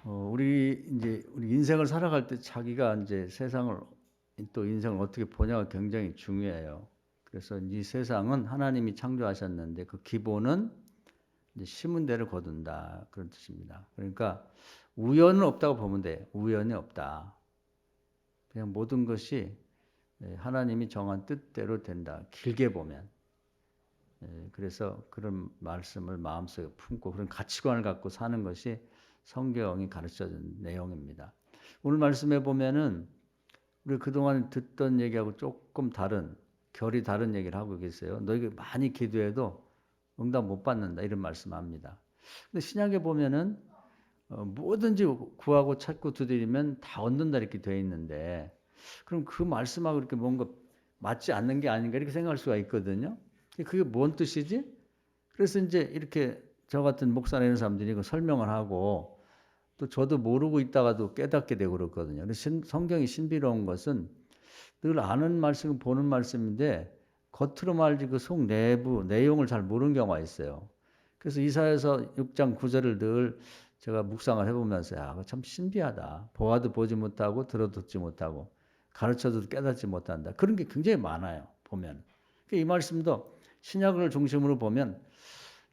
우리 인생을 살아갈 때 자기가 이제 세상을 또 인생을 어떻게 보냐가 굉장히 중요해요. 그래서 이 세상은 하나님이 창조하셨는데 그 기본은 이제 심은 대로 거둔다 그런 뜻입니다. 그러니까 우연은 없다고 보면 돼. 우연이 없다. 그냥 모든 것이 하나님이 정한 뜻대로 된다. 길게 보면. 그래서 그런 말씀을 마음속에 품고 그런 가치관을 갖고 사는 것이 성경이 가르쳐준 내용입니다. 오늘 말씀에 보면은 우리 그동안 듣던 얘기하고 조금 다른 결이 다른 얘기를 하고 계세요. 너희가 많이 기도해도 응답 못 받는다 이런 말씀합니다. 근데 신약에 보면은 뭐든지 구하고 찾고 두드리면 다 얻는다 이렇게 되어 있는데 그럼 그 말씀하고 이렇게 뭔가 맞지 않는 게 아닌가 이렇게 생각할 수가 있거든요. 그게 뭔 뜻이지? 그래서 이제 이렇게 저 같은 목사나 이런 사람들이 설명을 하고 또 저도 모르고 있다가도 깨닫게 되고 그렇거든요. 성경이 신비로운 것은 늘 아는 말씀, 보는 말씀인데 겉으로 말지 그 속 내부 내용을 잘 모르는 경우가 있어요. 그래서 이사야서 6장 9절을 늘 제가 묵상을 해보면서 야, 참 신비하다. 보아도 보지 못하고 들어도 듣지 못하고 가르쳐도 깨닫지 못한다. 그런 게 굉장히 많아요. 보면. 이 말씀도 신약을 중심으로 보면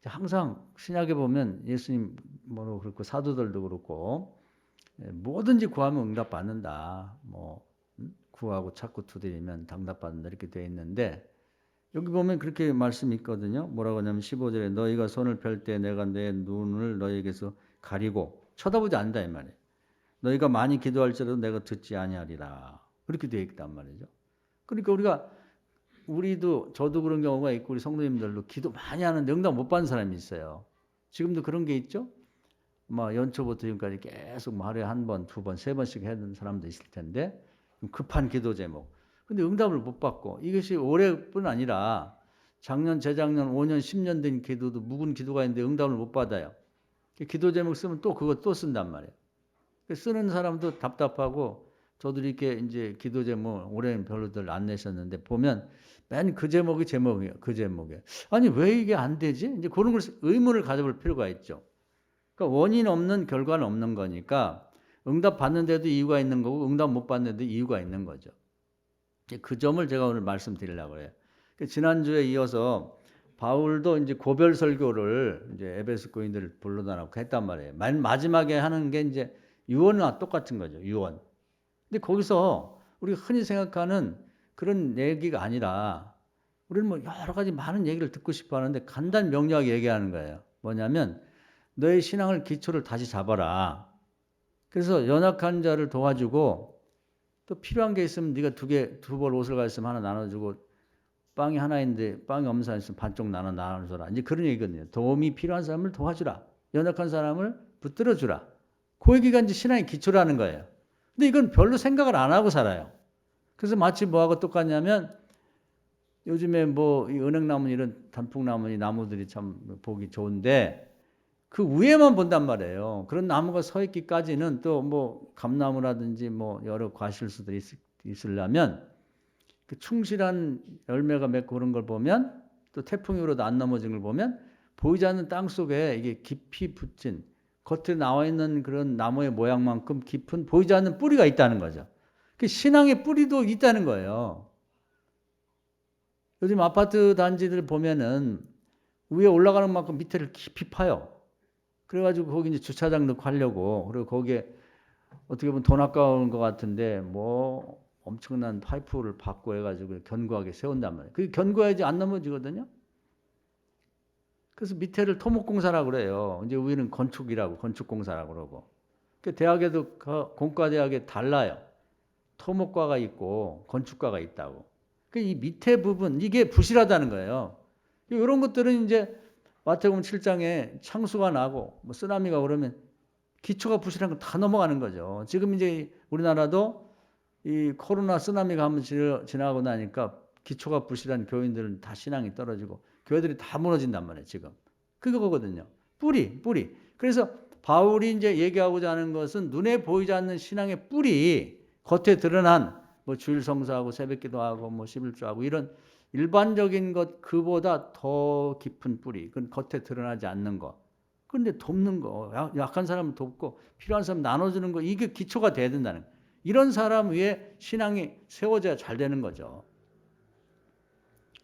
항상 신약에 보면 예수님 뭐로 그렇고 사도들도 그렇고 뭐든지 구하면 응답 받는다. 뭐 구하고 찾고 두드리면 당답 받는다 이렇게 되어 있는데 여기 보면 그렇게 말씀이 있거든요. 뭐라고 하냐면 15절에 너희가 손을 펼 때 내가 내 눈을 너희에게서 가리고 쳐다보지 않는다 이 말이에요. 너희가 많이 기도할지라도 내가 듣지 아니하리라. 그렇게 되어 있단 말이죠. 그러니까 우리도 저도 그런 경우가 있고 우리 성도님들도 기도 많이 하는데 응답 못 받는 사람이 있어요. 지금도 그런 게 있죠. 연초부터 지금까지 계속 하루에 한 번, 두 번, 세 번씩 해야 사람도 있을 텐데 급한 기도 제목. 근데 응답을 못 받고 이것이 올해뿐 아니라 작년, 재작년, 5년, 10년 된 기도도 묵은 기도가 있는데 응답을 못 받아요. 기도 제목 쓰면 또 그거 또 쓴단 말이에요. 쓰는 사람도 답답하고 저도 이렇게 이제 기도 제목 올해는 별로들 안 내셨는데 보면 맨 그 제목이 제목이에요. 그 제목에. 아니 왜 이게 안 되지? 이제 그런 걸 의문을 가져볼 필요가 있죠. 그러니까 원인 없는 결과는 없는 거니까 응답 받는데도 이유가 있는 거고 응답 못 받는데도 이유가 있는 거죠. 그 점을 제가 오늘 말씀드리려고 해요. 지난주에 이어서 바울도 이제 고별 설교를 이제 에베소 교인들을 불러다 놓고 했단 말이에요. 맨 마지막에 하는 게 이제 유언과 똑같은 거죠. 유언. 근데 거기서 우리가 흔히 생각하는 그런 얘기가 아니라 우리는 뭐 여러 가지 많은 얘기를 듣고 싶어 하는데 간단 명료하게 얘기하는 거예요. 뭐냐면 너의 신앙을 기초를 다시 잡아라. 그래서 연약한 자를 도와주고 또 필요한 게 있으면 네가 두 벌 옷을 가졌으면 하나 나눠주고 빵이 하나인데 빵이 없는 사람 있으면 반쪽 나눠줘라. 이제 그런 얘기거든요. 도움이 필요한 사람을 도와주라. 연약한 사람을 붙들어주라. 그 얘기가 이제 신앙의 기초라는 거예요. 근데 이건 별로 생각을 안 하고 살아요. 그래서 마치 뭐하고 똑같냐면 요즘에 뭐 이 은행나무 이런 단풍나무 나무들이 참 보기 좋은데 그 위에만 본단 말이에요. 그런 나무가 서 있기까지는 또 뭐 감나무라든지 뭐 여러 과실수들이 있으려면 그 충실한 열매가 맺고 그런 걸 보면 또 태풍이 불어도 안 넘어진 걸 보면 보이지 않는 땅 속에 이게 깊이 붙인 겉에 나와 있는 그런 나무의 모양만큼 깊은 보이지 않는 뿌리가 있다는 거죠. 그 신앙의 뿌리도 있다는 거예요. 요즘 아파트 단지들 보면은 위에 올라가는 만큼 밑에를 깊이 파요. 그래가지고 거기 이제 주차장 넣고 하려고 그리고 거기에 어떻게 보면 돈 아까운 것 같은데 뭐 엄청난 파이프를 받고 해가지고 견고하게 세운단 말이에요. 그게 견고해야지 안 넘어지거든요. 그래서 밑에를 토목공사라고 그래요. 이제 위는 건축공사라고 그러고. 그 대학에도 공과대학에 달라요. 토목과가 있고 건축과가 있다고. 이 밑에 부분 이게 부실하다는 거예요. 이런 것들은 이제 마태복음 7장에 창수가 나고 뭐 쓰나미가 오르면 기초가 부실한 건 다 넘어가는 거죠. 지금 이제 우리나라도 이 코로나 쓰나미가 한번 지나고 나니까 기초가 부실한 교인들은 다 신앙이 떨어지고 교회들이 다 무너진단 말이에요. 지금 그거거든요. 뿌리. 그래서 바울이 이제 얘기하고자 하는 것은 눈에 보이지 않는 신앙의 뿌리, 겉에 드러난 뭐 주일 성사하고 새벽기도하고 뭐 11조하고 이런 일반적인 것 그보다 더 깊은 뿌리, 그건 겉에 드러나지 않는 것. 그런데 돕는 거, 약한 사람을 돕고 필요한 사람 나눠주는 거, 이게 기초가 돼야 된다는 거예요. 이런 사람 위에 신앙이 세워져야 잘 되는 거죠.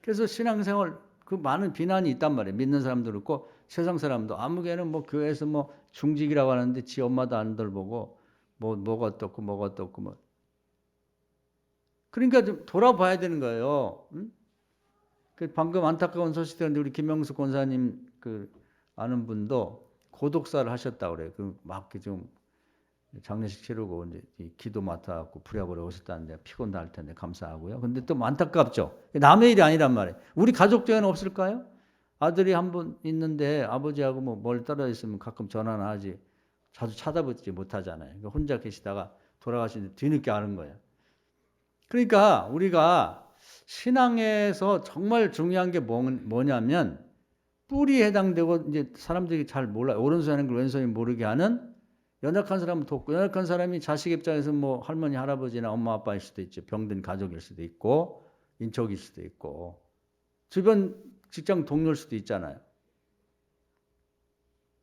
그래서 신앙생활 그 많은 비난이 있단 말이에요. 믿는 사람도 그렇고 세상 사람도 아무개는 뭐 교회에서 뭐 중직이라고 하는데 지 엄마도 안 돌보고 뭐가 어떻고 뭐가 어떻고 뭐. 그러니까 좀 돌아봐야 되는 거예요. 응? 그 방금 안타까운 소식 들었는데 우리 김명수 권사님 그 아는 분도 고독사를 하셨다고 그래요. 그막 좀 장례식 치르고 이제 기도 맡아갖고 부랴부랴 오셨다는데 피곤도 할 텐데 감사하고요. 근데 또 안타깝죠. 남의 일이 아니란 말이에요. 우리 가족 중에는 없을까요? 아들이 한 분 있는데 아버지하고 뭐 멀리 떨어져 있으면 가끔 전화나 하지 자주 찾아보지 못하잖아요. 그러니까 혼자 계시다가 돌아가시는데 뒤늦게 아는 거예요. 그러니까 우리가 신앙에서 정말 중요한 게 뭐냐면 뿌리에 해당되고 이제 사람들이 잘 몰라요. 오른손이 하는 걸 왼손이 모르게 하는 연약한 사람은 돕고, 연약한 사람이 자식 입장에서 뭐 할머니, 할아버지나 엄마, 아빠일 수도 있죠. 병든 가족일 수도 있고, 인척일 수도 있고, 주변 직장 동료일 수도 있잖아요.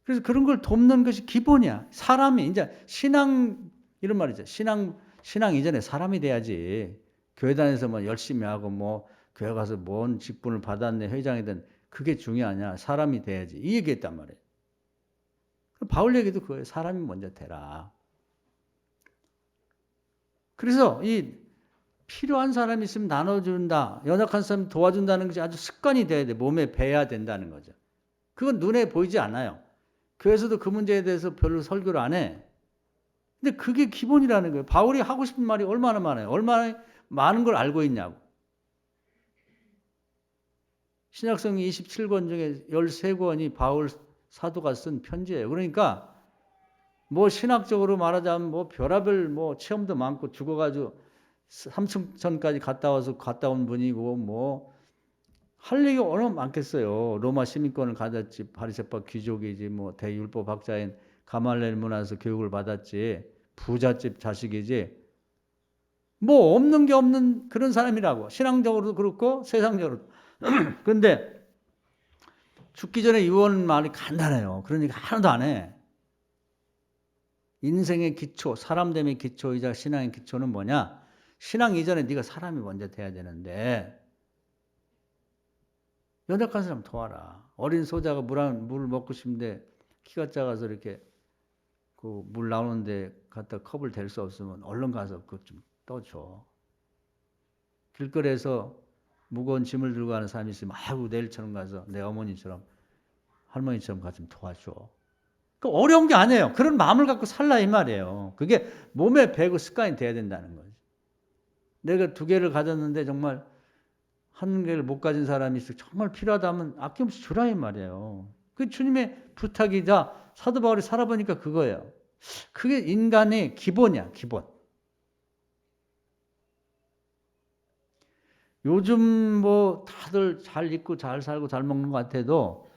그래서 그런 걸 돕는 것이 기본이야. 사람이, 이제 신앙, 이런 말이죠. 신앙 이전에 사람이 돼야지. 교회 다녀서 뭐 열심히 하고 뭐 교회 가서 뭔 직분을 받았네, 회장이든 그게 중요하냐. 사람이 돼야지. 이 얘기했단 말이에요. 바울 얘기도 그거예요. 사람이 먼저 되라. 그래서 이 필요한 사람이 있으면 나눠준다. 연약한 사람 도와준다는 것이 아주 습관이 돼야 돼. 몸에 배야 된다는 거죠. 그건 눈에 보이지 않아요. 교회에서도 그 문제에 대해서 별로 설교를 안 해. 근데 그게 기본이라는 거예요. 바울이 하고 싶은 말이 얼마나 많아요. 얼마나 많은 걸 알고 있냐고. 신약성경 27권 중에 13권이 바울 사도가 쓴 편지예요. 그러니까 뭐 신학적으로 말하자면 뭐 별의별 뭐 체험도 많고 죽어가지고 삼층천까지 갔다 온 분이고 뭐 할 얘기가 얼마나 많겠어요. 로마 시민권을 가졌지, 바리새파 귀족이지, 뭐 대율법 학자인 가말리엘 문화에서 교육을 받았지, 부잣집 자식이지, 뭐 없는 게 없는 그런 사람이라고. 신앙적으로도 그렇고 세상적으로도. 그런데 죽기 전에 유언 말이 간단해요. 그러니까 하나도 안 해. 인생의 기초, 사람됨의 기초이자 신앙의 기초는 뭐냐? 신앙 이전에 네가 사람이 먼저 돼야 되는데 연약한 사람 도와라. 어린 소자가 물 먹고 싶은데 키가 작아서 이렇게 그 물 나오는데 갖다 컵을 댈 수 없으면 얼른 가서 그것 좀 떠줘. 길거리에서 무거운 짐을 들고 가는 사람이 있으면 아이고 내일처럼 가서 내 어머니처럼 할머니처럼 가서 좀 도와줘. 그 어려운 게 아니에요. 그런 마음을 갖고 살라 이 말이에요. 그게 몸에 배고 습관이 돼야 된다는 거죠. 내가 2개를 가졌는데 정말 1개를 못 가진 사람이 있어 정말 필요하다면 아낌없이 주라 이 말이에요. 그 주님의 부탁이자 사도 바울이 살아보니까 그거예요. 그게 인간의 기본이야, 기본. 요즘 뭐 다들 잘 입고 잘 살고 잘 먹는 것 같아도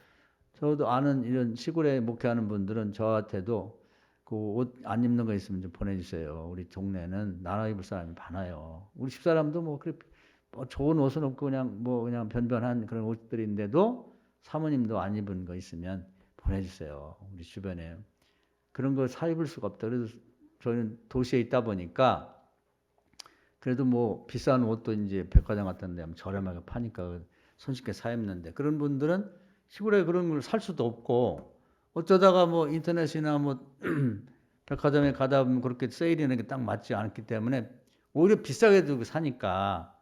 저도 아는 이런 시골에 목회하는 분들은 저한테도 그 옷 안 입는 거 있으면 좀 보내주세요. 우리 동네는 나눠 입을 사람이 많아요. 우리 집사람도 뭐 그래 뭐 좋은 옷은 없고 그냥 변변한 그런 옷들인데도 사모님도 안 입은 거 있으면 보내주세요. 우리 주변에 그런 거 사 입을 수가 없다. 그래서 저희는 도시에 있다 보니까 그래도 뭐 비싼 옷도 이제 백화점 같은 데 하면 저렴하게 파니까 손쉽게 사 입는데 그런 분들은 시골에 그런 걸 살 수도 없고 어쩌다가 뭐 인터넷이나 뭐 백화점에 가다 보면 그렇게 세일이나 게 딱 맞지 않기 때문에 오히려 비싸게 들고 사니까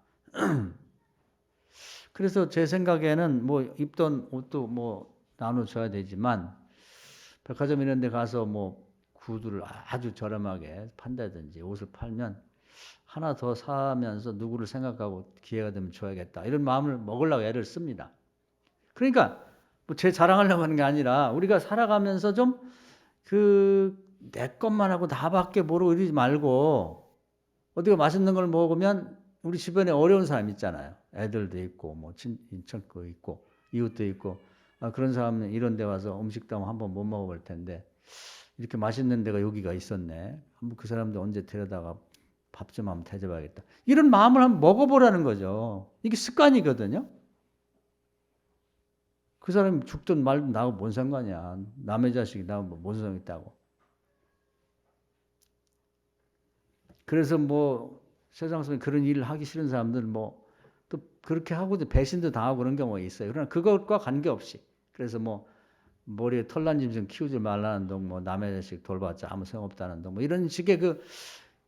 그래서 제 생각에는 뭐 입던 옷도 뭐 나눠줘야 되지만 백화점 이런 데 가서 뭐 구두를 아주 저렴하게 판다든지 옷을 팔면 하나 더 사면서 누구를 생각하고 기회가 되면 줘야겠다. 이런 마음을 먹으려고 애를 씁니다. 그러니까 뭐 제 자랑하려고 하는 게 아니라 우리가 살아가면서 좀 내 것만 하고 나밖에 모르고 이러지 말고 어디가 맛있는 걸 먹으면 우리 주변에 어려운 사람 있잖아요. 애들도 있고 뭐 친척도 있고 이웃도 있고 그런 사람은 이런 데 와서 음식도 한번 못 먹어볼 텐데 이렇게 맛있는 데가 여기가 있었네. 한번 그 사람들 언제 데려다가 밥 좀 한번 대접하겠다. 이런 마음을 한번 먹어보라는 거죠. 이게 습관이거든요. 그 사람이 죽든 말든 나하고 뭔 상관이야. 남의 자식이 나하고 뭔 상관 있다고. 그래서 뭐 세상 속에 그런 일을 하기 싫은 사람들 뭐 또 그렇게 하고도 배신도 당하고 그런 경우가 있어요. 그러나 그것과 관계없이. 그래서 뭐 머리에 털난 짐승 키우지 말라는 동, 뭐 남의 자식 돌봤자 아무 소용없다는 동, 뭐 이런 식의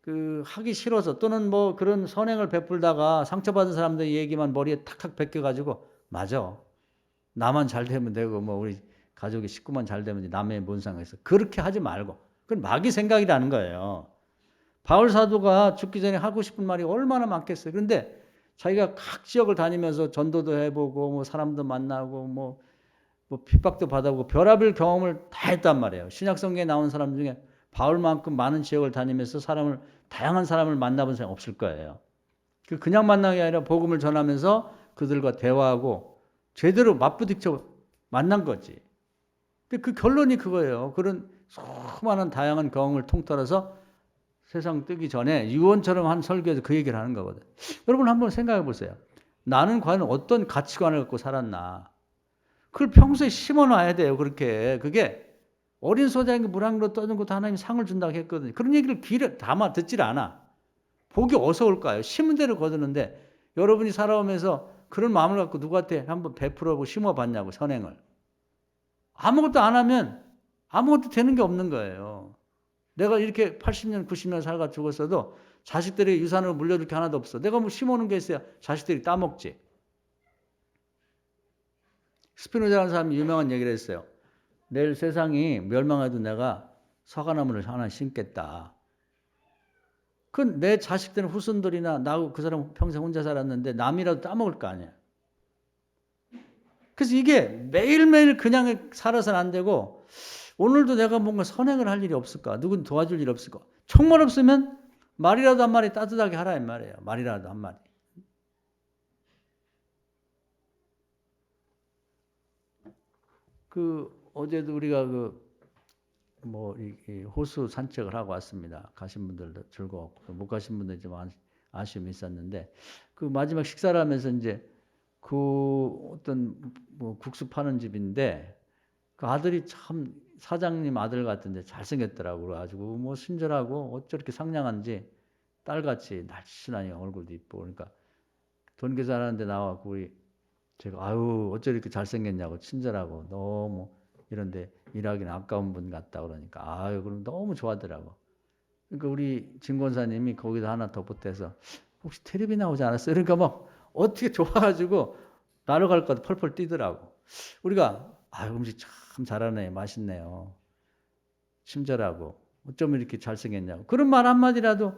그 하기 싫어서 또는 뭐 그런 선행을 베풀다가 상처받은 사람들 얘기만 머리에 탁탁 베껴가지고 맞아. 나만 잘 되면 되고 뭐 우리 가족이 식구만 잘 되면 남의 뭔 상관있어. 그렇게 하지 말고. 그건 마귀 생각이라는 거예요. 바울 사도가 죽기 전에 하고 싶은 말이 얼마나 많겠어요. 그런데 자기가 각 지역을 다니면서 전도도 해보고 뭐 사람도 만나고 뭐 핍박도 받아보고 별의별 경험을 다 했단 말이에요. 신약성경에 나온 사람 중에 바울만큼 많은 지역을 다니면서 다양한 사람을 만나본 사람이 없을 거예요. 그냥 만난 게 아니라 복음을 전하면서 그들과 대화하고 제대로 맞부딪혀 만난 거지. 근데 그 결론이 그거예요. 그런 수많은 다양한 경험을 통틀어서 세상 뜨기 전에 유언처럼 한 설교에서 그 얘기를 하는 거거든. 여러분 한번 생각해 보세요. 나는 과연 어떤 가치관을 갖고 살았나. 그걸 평소에 심어놔야 돼요. 그렇게. 그게 어린 소자에게 물 한 그릇 떠준 것도 하나님이 상을 준다고 했거든요. 그런 얘기를 귀에 담아 듣질 않아. 복이 어디서 올까요? 심은 대로 거두는데 여러분이 살아오면서 그런 마음을 갖고 누구한테 한번 베풀어보고 심어봤냐고 선행을. 아무것도 안 하면 아무것도 되는 게 없는 거예요. 내가 이렇게 80년, 90년 살다 죽었어도 자식들이 유산으로 물려줄 게 하나도 없어. 내가 뭐 심어놓은 게 있어야 자식들이 따먹지. 스피노자라는 사람이 유명한 얘기를 했어요. 내일 세상이 멸망해도 내가 사과나무를 하나 심겠다. 그건 내 자식들은 후손들이나 나하고 그 사람 평생 혼자 살았는데 남이라도 따먹을 거 아니야. 그래서 이게 매일매일 그냥 살아서는 안 되고 오늘도 내가 뭔가 선행을 할 일이 없을까? 누군 도와줄 일 없을까? 정말 없으면 말이라도 한 마디 따뜻하게 하라 이 말이에요. 말이라도 한 마디. 어제도 우리가 이 호수 산책을 하고 왔습니다. 가신 분들도 즐거웠고 못 가신 분들 좀 아쉬움이 있었는데 그 마지막 식사를 하면서 이제 어떤 국수 파는 집인데 그 아들이 참 사장님 아들 같은데 잘생겼더라고. 그래가지고 뭐 친절하고 어쩌렇게 상냥한지 딸같이 날씬하니 얼굴도 이쁘고 그러니까 돈 계산하는데 나와갖고 제가 아유 어쩌 이렇게 잘생겼냐고 친절하고 너무 이런데 일하기는 아까운 분 같다 그러니까 아유 그럼 너무 좋아하더라고. 그러니까 우리 진 권사님이 거기다 하나 더 보태서 혹시 텔레비 나오지 않았어요? 그러니까 막 어떻게 좋아가지고 나로 갈 것 펄펄 뛰더라고. 우리가 아유 음식 참 잘하네 맛있네요. 친절하고 어쩌면 이렇게 잘생겼냐고 그런 말 한마디라도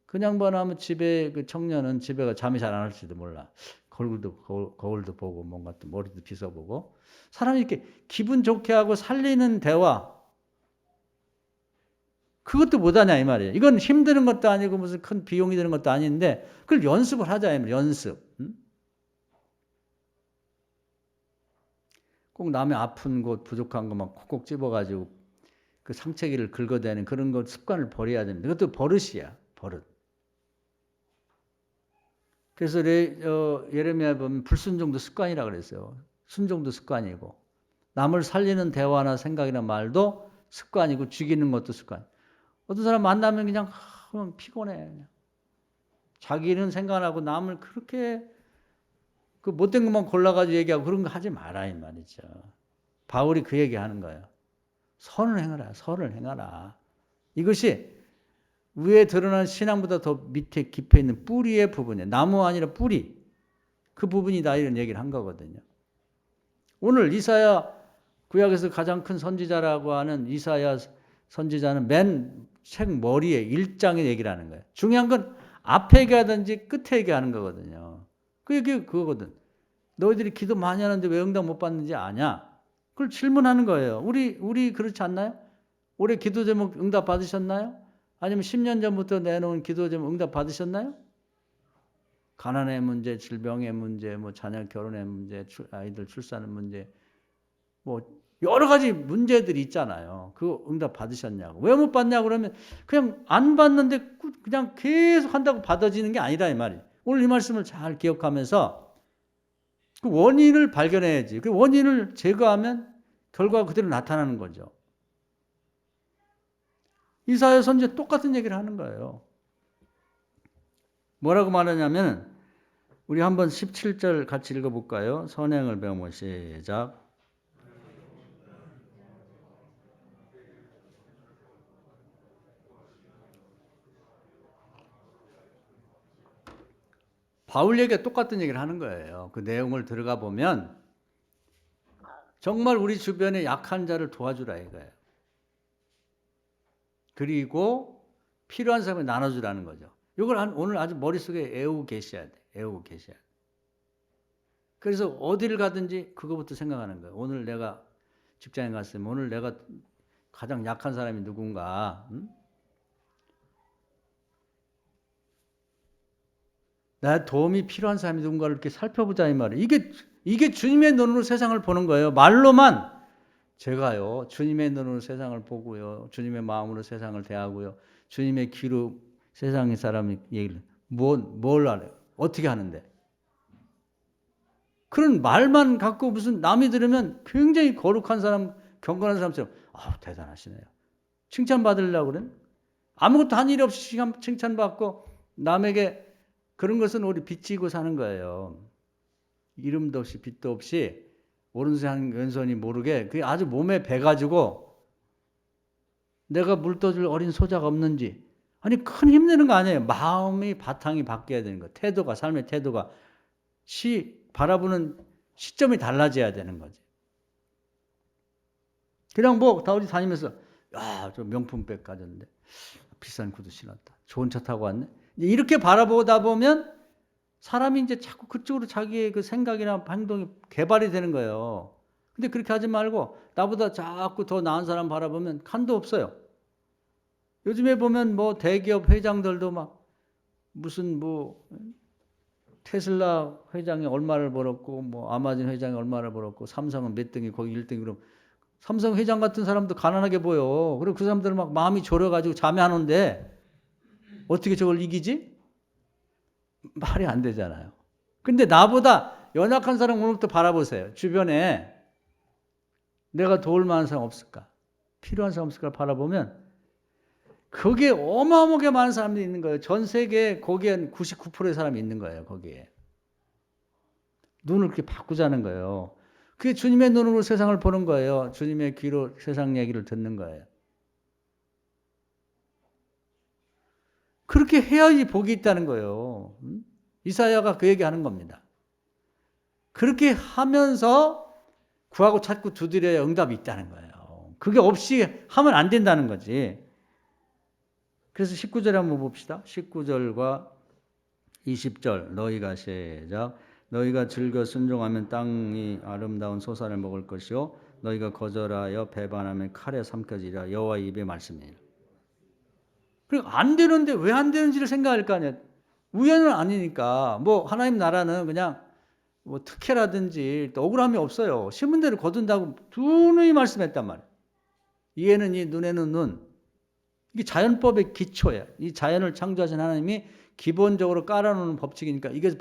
그냥 하면 집에 그 청년은 집에 잠이 잘 안 올지도 몰라. 거울도 보고 뭔가 또 머리도 빗어보고 사람이 이렇게 기분 좋게 하고 살리는 대화 그것도 못하냐 이 말이에요. 이건 힘드는 것도 아니고 무슨 큰 비용이 드는 것도 아닌데 그걸 연습을 하자 이 말이에요. 연습. 꼭 남의 아픈 곳 부족한 거 막 콕콕 집어가지고 그 상처기를 긁어대는 그런 것 습관을 버려야 됩니다. 그것도 버릇이야. 버릇. 그래서 예레미야 보면 불순종도 습관이라고 그랬어요. 순종도 습관이고 남을 살리는 대화나 생각이나 말도 습관이고 죽이는 것도 습관. 어떤 사람 만나면 그냥 피곤해. 그냥. 자기는 생각 안 하고 남을 그렇게 그 못된 것만 골라가지고 얘기하고 그런 거 하지 마라 이 말이죠. 바울이 그 얘기하는 거예요. 선을 행하라. 선을 행하라. 이것이 위에 드러난 신앙보다 더 밑에 깊어 있는 뿌리의 부분이에요. 나무 아니라 뿌리. 그 부분이다 이런 얘기를 한 거거든요. 오늘 이사야 구약에서 가장 큰 선지자라고 하는 이사야 선지자는 맨 책 머리에 1장의 얘기를 하는 거예요. 중요한 건 앞에 얘기하든지 끝에 얘기하는 거거든요. 그 얘기 그거거든. 너희들이 기도 많이 하는데 왜 응답 못 받는지 아냐? 그걸 질문하는 거예요. 우리 그렇지 않나요? 올해 기도 제목 응답 받으셨나요? 아니면 10년 전부터 내놓은 기도 제목 응답 받으셨나요? 가난의 문제, 질병의 문제, 뭐 자녀 결혼의 문제, 아이들 출산의 문제, 뭐 여러 가지 문제들이 있잖아요. 그거 응답 받으셨냐고. 왜 못 받냐고 그러면 그냥 안 받는데 그냥 계속 한다고 받아지는 게 아니라 이 말이에요. 오늘 이 말씀을 잘 기억하면서 그 원인을 발견해야지. 그 원인을 제거하면 결과가 그대로 나타나는 거죠. 이사야 선지자 똑같은 얘기를 하는 거예요. 뭐라고 말하냐면 우리 한번 17절 같이 읽어볼까요? 선행을 배우면 시작. 바울 얘기가 똑같은 얘기를 하는 거예요. 그 내용을 들어가 보면 정말 우리 주변에 약한 자를 도와주라 이거예요. 그리고 필요한 사람에 나눠주라는 거죠. 이걸 오늘 아주 머릿속에 애우고 계셔야 돼. 애우고 계셔야 돼. 그래서 어디를 가든지 그거부터 생각하는 거예요. 오늘 내가 직장에 갔으면 오늘 내가 가장 약한 사람이 누군가, 나 도움이 필요한 사람이 누군가를 이렇게 살펴보자 이 말이에요. 이게 주님의 눈으로 세상을 보는 거예요. 말로만 제가요 주님의 눈으로 세상을 보고요, 주님의 마음으로 세상을 대하고요, 주님의 귀로 세상의 사람이 얘기를 뭘 알아요? 어떻게 하는데? 그런 말만 갖고 무슨 남이 들으면 굉장히 거룩한 사람, 경건한 사람처럼 대단하시네요. 칭찬받으려고 그래? 아무것도 한 일 없이 칭찬받고 남에게 그런 것은 우리 빚지고 사는 거예요. 이름도 없이 빚도 없이 오른손 왼손이 모르게 그게 아주 몸에 배가지고 내가 물떠줄 어린 소자가 없는지, 아니 큰 힘내는 거 아니에요. 마음이 바탕이 바뀌어야 되는 거. 태도가, 삶의 태도가 바라보는 시점이 달라져야 되는 거지. 그냥 어디 다니면서 저 명품백 가졌는데 비싼 구두 신었다, 좋은 차 타고 왔네, 이렇게 바라보다 보면 사람이 이제 자꾸 그쪽으로 자기의 그 생각이나 행동이 개발이 되는 거예요. 근데 그렇게 하지 말고 나보다 자꾸 더 나은 사람 바라보면 칸도 없어요. 요즘에 보면 대기업 회장들도 막 무슨 테슬라 회장이 얼마를 벌었고 아마존 회장이 얼마를 벌었고 삼성은 몇 등이 거기 1등으로, 삼성 회장 같은 사람도 가난하게 보여. 그리고 그 사람들은 막 마음이 졸여가지고 잠이 안 오는데 어떻게 저걸 이기지? 말이 안 되잖아요. 근데 나보다 연약한 사람 오늘부터 바라보세요. 주변에 내가 도울 만한 사람 없을까? 필요한 사람 없을까? 바라보면 거기에 어마어마하게 많은 사람들이 있는 거예요. 전 세계에 거기에 99%의 사람이 있는 거예요. 거기에. 눈을 그렇게 바꾸자는 거예요. 그게 주님의 눈으로 세상을 보는 거예요. 주님의 귀로 세상 얘기를 듣는 거예요. 그렇게 해야지 복이 있다는 거예요. 이사야가 그 얘기하는 겁니다. 그렇게 하면서 구하고 찾고 두드려야 응답이 있다는 거예요. 그게 없이 하면 안 된다는 거지. 그래서 19절에 한번 봅시다. 19절과 20절 너희가 시작. 너희가 즐겨 순종하면 땅이 아름다운 소산을 먹을 것이요 너희가 거절하여 배반하면 칼에 삼켜지리라. 여호와의 입의 말씀이니라. 그리고 안 되는데 왜 안 되는지를 생각할 거 아니야. 우연은 아니니까. 하나님 나라는 그냥 특혜라든지 또 억울함이 없어요. 심은 대로 거둔다고 누누이 말씀했단 말이에요. 이에는 이, 눈에는 눈. 이게 자연법의 기초예요. 이 자연을 창조하신 하나님이 기본적으로 깔아놓는 법칙이니까 이게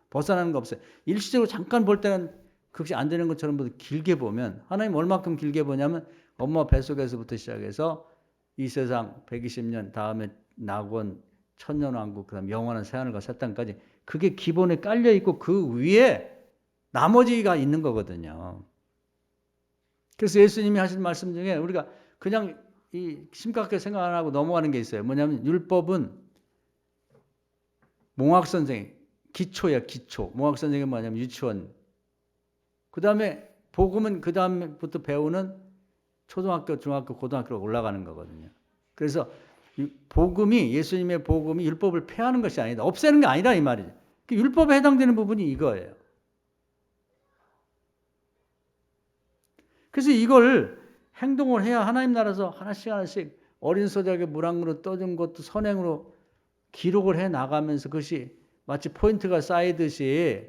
벗어나는 거 없어요. 일시적으로 잠깐 볼 때는 그것이 안 되는 것처럼 길게 보면, 하나님 얼마큼 길게 보냐면 엄마 뱃속에서부터 시작해서 이 세상 120년 다음에 낙원 천년왕국 그다음 영원한 새하늘과 새 땅까지 그게 기본에 깔려 있고 그 위에 나머지가 있는 거거든요. 그래서 예수님이 하신 말씀 중에 우리가 그냥 심각하게 생각 안 하고 넘어가는 게 있어요. 뭐냐면 율법은 몽학 선생 기초야, 기초. 몽학 선생이 뭐냐면 유치원. 그 다음에 복음은 그 다음부터 배우는 초등학교, 중학교, 고등학교로 올라가는 거거든요. 그래서 복음이, 예수님의 복음이 율법을 폐하는 것이 아니다. 없애는 게 아니라 이 말이죠. 율법에 해당되는 부분이 이거예요. 그래서 이걸 행동을 해야 하나님 나라에서 하나씩 어린 소자에게 물 한 그릇 떠준 것도 선행으로 기록을 해 나가면서 그것이 마치 포인트가 쌓이듯이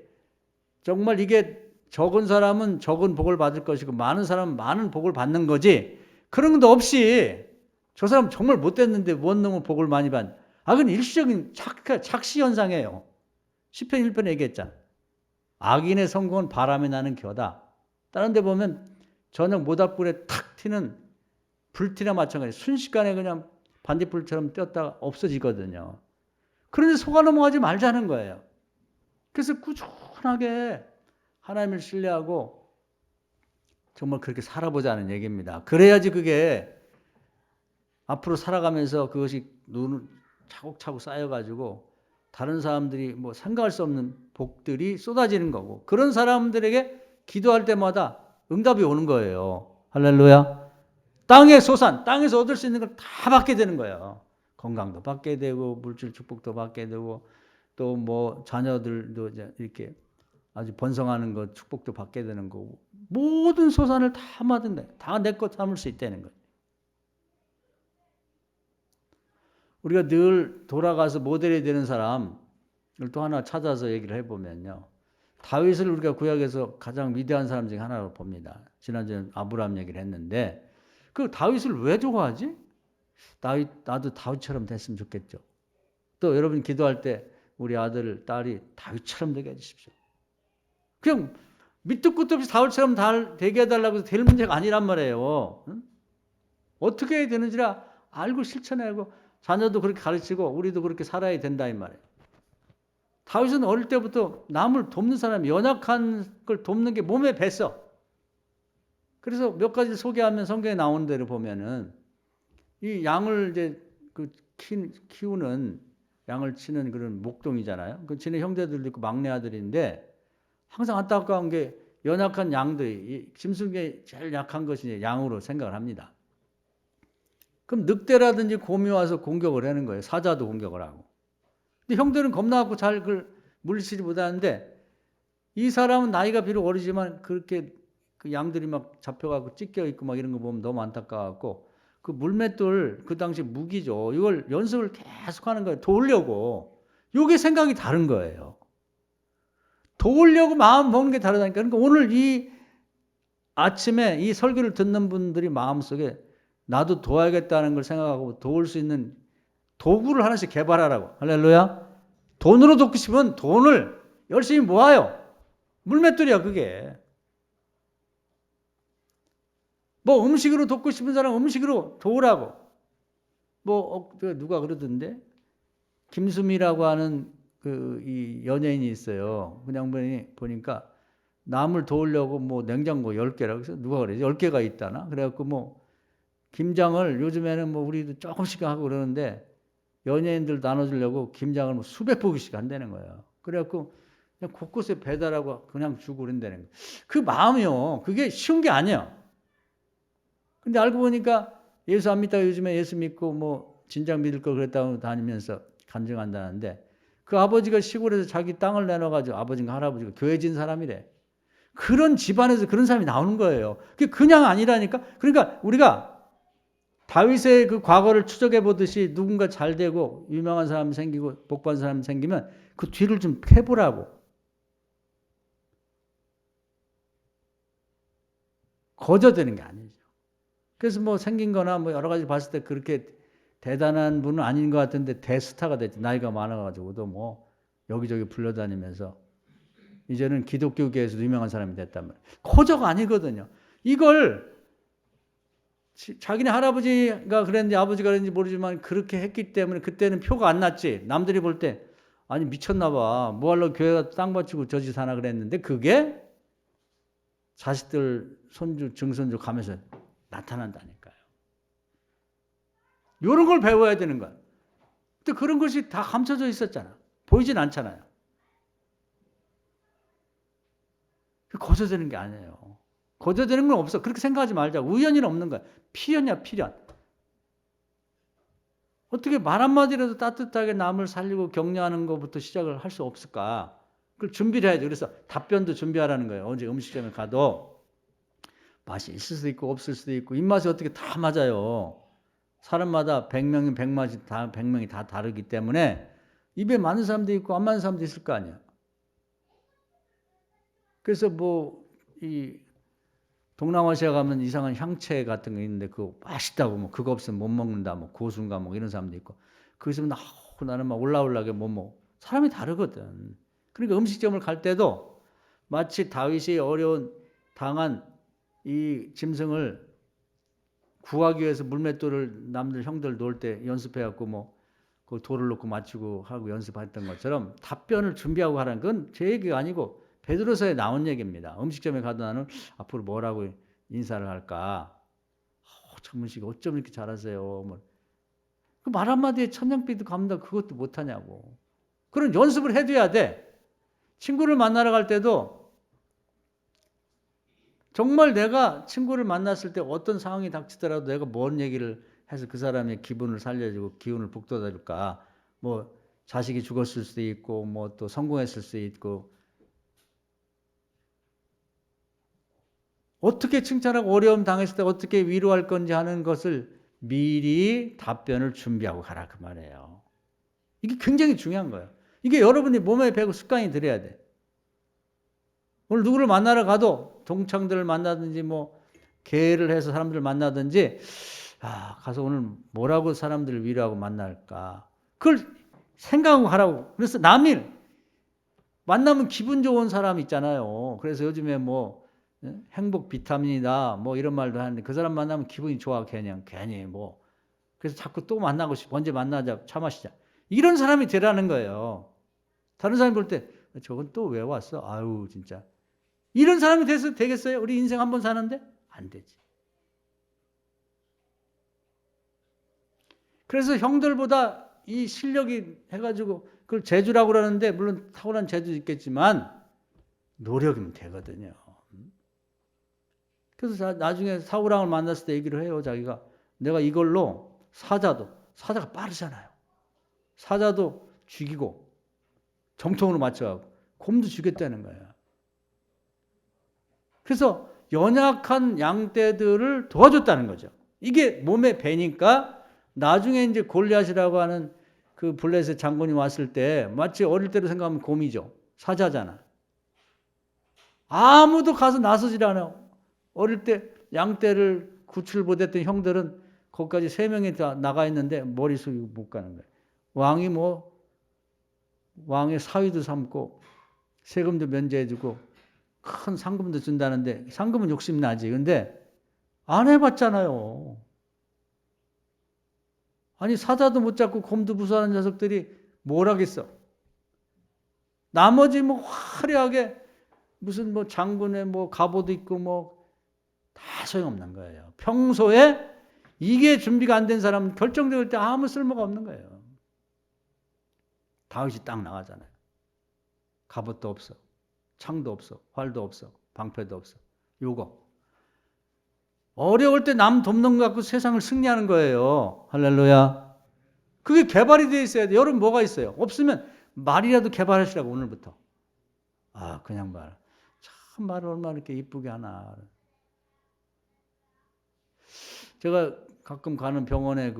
정말 이게 적은 사람은 적은 복을 받을 것이고 많은 사람은 많은 복을 받는 거지, 그런 것도 없이 저 사람 정말 못됐는데 뭔 놈은 복을 많이 받는, 그건 일시적인 착시 현상이에요. 시편 1편에 얘기했잖아. 악인의 성공은 바람이 나는 겨다. 다른 데 보면 저녁 모닥불에 탁 튀는 불티나 마찬가지. 순식간에 그냥 반딧불처럼 떴다가 없어지거든요. 그런데 속아 넘어가지 말자는 거예요. 그래서 꾸준하게 하나님을 신뢰하고 정말 그렇게 살아보자는 얘기입니다. 그래야지 그게 앞으로 살아가면서 그것이 눈을 차곡차곡 쌓여가지고 다른 사람들이 뭐 생각할 수 없는 복들이 쏟아지는 거고, 그런 사람들에게 기도할 때마다 응답이 오는 거예요. 할렐루야. 땅의 소산, 땅에서 얻을 수 있는 걸 다 받게 되는 거예요. 건강도 받게 되고 물질 축복도 받게 되고 또 뭐 자녀들도 이렇게 아주 번성하는 것 축복도 받게 되는 거고, 모든 소산을 다 받은다. 다 내 것 삼을 수 있다는 거예요. 우리가 늘 돌아가서 모델이 되는 사람을 또 하나 찾아서 얘기를 해보면요. 다윗을 우리가 구약에서 가장 위대한 사람 중에 하나로 봅니다. 지난주에 아브라함 얘기를 했는데 그 다윗을 왜 좋아하지? 나도 다윗처럼 됐으면 좋겠죠. 또 여러분 기도할 때 우리 아들, 딸이 다윗처럼 되게 해주십시오. 그냥 밑도 끝도 없이 다윗처럼 되게 해달라고 해서 될 문제가 아니란 말이에요. 응? 어떻게 해야 되는지라 알고 실천하고 자녀도 그렇게 가르치고 우리도 그렇게 살아야 된다 이 말이에요. 다윗은 어릴 때부터 남을 돕는 사람이, 연약한 걸 돕는 게 몸에 뱄어. 그래서 몇 가지 소개하면 성경에 나오는 대로 보면은 이 양을 이제 그 키우는, 양을 치는 그런 목동이잖아요. 그 지네 형제들도 있고 막내 아들인데 항상 안타까운 게 연약한 양들이, 짐승 중에 제일 약한 것이 양으로 생각을 합니다. 그럼 늑대라든지 곰이 와서 공격을 하는 거예요. 사자도 공격을 하고. 근데 형들은 겁나갖고 잘 그걸 물리치지 못하는데 이 사람은 나이가 비록 어리지만 그렇게 그 양들이 막 잡혀가고 찢겨 있고 막 이런 거 보면 너무 안타까웠고, 그 물맷돌 그 당시 무기죠. 이걸 연습을 계속 하는 거예요. 도우려고. 요게 생각이 다른 거예요. 도우려고 마음 먹는 게 다르다니까. 그러니까 오늘 이 아침에 이 설교를 듣는 분들이 마음속에 나도 도와야겠다는 걸 생각하고 도울 수 있는 도구를 하나씩 개발하라고. 할렐루야. 돈으로 돕고 싶으면 돈을 열심히 모아요. 물맷돌이야 그게. 뭐 음식으로 돕고 싶은 사람 음식으로 도우라고. 뭐 누가 그러던데 김수미라고 하는 이 연예인이 있어요. 그 양반이 보니까 남을 도우려고 뭐 냉장고 10개라고 해서 누가 그래 10개가 있다나. 그래갖고 뭐 김장을 요즘에는 뭐 우리도 조금씩 하고 그러는데 연예인들 나눠주려고 김장을 뭐 수백 포기씩 한다는 거예요. 그래갖고 그냥 곳곳에 배달하고 그냥 주고 그런다는 거예요. 그 마음이요. 그게 쉬운 게 아니에요. 근데 알고 보니까 예수 안 믿다가 요즘에 예수 믿고 뭐 진작 믿을 걸 그랬다고 다니면서 간증한다는데 그 아버지가 시골에서 자기 땅을 내놔가지고 아버지가 할아버지가 교회진 사람이래. 그런 집안에서 그런 사람이 나오는 거예요. 그게 그냥 아니라니까. 그러니까 우리가 다윗의 그 과거를 추적해 보듯이 누군가 잘 되고 유명한 사람이 생기고 복받은 사람이 생기면 그 뒤를 좀 해보라고. 거저되는 게 아니죠. 그래서 뭐 생긴 거나 뭐 여러 가지 봤을 때 그렇게 대단한 분은 아닌 것 같은데 대스타가 됐지. 나이가 많아가지고도 뭐 여기저기 불러다니면서 이제는 기독교계에서도 유명한 사람이 됐단 말이에요. 거저가 아니거든요. 이걸 자기네 할아버지가 그랬는지 아버지가 그랬는지 모르지만 그렇게 했기 때문에 그때는 표가 안 났지. 남들이 볼 때 아니 미쳤나 봐. 뭐하러 교회가 땅 바치고 저 짓 하나 그랬는데 그게 자식들 손주 증손주 가면서 나타난다니까요. 이런 걸 배워야 되는 거야. 근데 그런 것이 다 감춰져 있었잖아. 보이진 않잖아요. 거저되는 게 아니에요. 거저되는 건 없어. 그렇게 생각하지 말자. 우연이 없는 거야. 필연이야, 필연. 어떻게 말 한마디라도 따뜻하게 남을 살리고 격려하는 것부터 시작을 할 수 없을까? 그걸 준비를 해야죠. 그래서 답변도 준비하라는 거예요. 언제 음식점에 가도 맛이 있을 수도 있고 없을 수도 있고 입맛이 어떻게 다 맞아요. 사람마다 100명이 100명이 다 다르기 때문에 입에 맞는 사람도 있고 안 맞는 사람도 있을 거 아니야. 그래서 뭐 이 동남아시아 가면 이상한 향채 같은 거 있는데 그거 맛있다고 뭐 그거 없으면 못 먹는다 뭐 고수인가 뭐 이런 사람도 있고 그거 있으면 나는 막 올라오려게 못 먹어. 사람이 다르거든. 그러니까 음식점을 갈 때도 마치 다윗이 어려운 당한 이 짐승을 구하기 위해서 물맷돌을 남들 형들 놓을 때 연습해갖고 뭐 그 돌을 놓고 맞추고 하고 연습했던 것처럼 답변을 준비하고 하라는 건 제 얘기가 아니고 베드로서에 나온 얘기입니다. 음식점에 가도 나는 앞으로 뭐라고 인사를 할까? 전문식 어쩜 이렇게 잘하세요? 뭐. 그 말 한마디에 천냥빚도 갚는다 그것도 못하냐고. 그런 연습을 해둬야 돼. 친구를 만나러 갈 때도 정말 내가 친구를 만났을 때 어떤 상황이 닥치더라도 내가 뭔 얘기를 해서 그 사람의 기분을 살려주고 기운을 북돋아줄까. 뭐 자식이 죽었을 수도 있고 뭐 또 성공했을 수도 있고 어떻게 칭찬하고 어려움 당했을 때 어떻게 위로할 건지 하는 것을 미리 답변을 준비하고 가라 그 말이에요. 이게 굉장히 중요한 거예요. 이게 여러분이 몸에 배고 습관이 들어야 돼. 오늘 누구를 만나러 가도 동창들을 만나든지 뭐 계를 해서 사람들을 만나든지 가서 오늘 뭐라고 사람들을 위로하고 만날까. 그걸 생각하고 가라고. 그래서 남일 만나면 기분 좋은 사람 있잖아요. 그래서 요즘에 뭐 행복 비타민이다 뭐 이런 말도 하는데 그 사람 만나면 기분이 좋아 그냥 괜히 뭐 그래서 자꾸 또 만나고 싶어 언제 만나자 차 마시자 이런 사람이 되라는 거예요. 다른 사람이 볼 때 저건 또 왜 왔어? 아유 진짜 이런 사람이 돼서 되겠어요? 우리 인생 한 번 사는데 안 되지. 그래서 형들보다 이 실력이 해가지고 그걸 재주라고 그러는데 물론 타고난 재주도 있겠지만 노력이면 되거든요. 그래서 나중에 사우랑을 만났을 때 얘기를 해요. 자기가 내가 이걸로 사자가 빠르잖아요. 사자도 죽이고 정통으로 맞춰가고 곰도 죽였다는 거예요. 그래서 연약한 양떼들을 도와줬다는 거죠. 이게 몸에 배니까 나중에 이제 골리앗이라고 하는 그 블레셋 장군이 왔을 때 마치 어릴 때로 생각하면 곰이죠. 사자잖아. 아무도 가서 나서질 않아요. 어릴 때 양떼를 구출 못했던 형들은 거기까지 3명이 다 나가 있는데 머리 숙이고 못 가는 거예요. 왕이 뭐 왕의 사위도 삼고 세금도 면제해주고 큰 상금도 준다는데 상금은 욕심나지. 근데 안 해봤잖아요. 아니 사자도 못 잡고 곰도 부수하는 녀석들이 뭘 하겠어. 나머지 뭐 화려하게 무슨 뭐 장군의 뭐 갑옷도 있고 뭐 다 소용없는 거예요. 평소에 이게 준비가 안 된 사람은 결정될 때 아무 쓸모가 없는 거예요. 다윗이 딱 나가잖아요. 갑옷도 없어. 창도 없어. 활도 없어. 방패도 없어. 요거. 어려울 때 남 돕는 것 갖고 세상을 승리하는 거예요. 할렐루야. 그게 개발이 되어 있어야 돼. 여러분 뭐가 있어요? 없으면 말이라도 개발하시라고 오늘부터. 그냥 말. 참 말을 얼마나 이렇게 이쁘게 하나. 제가 가끔 가는 병원에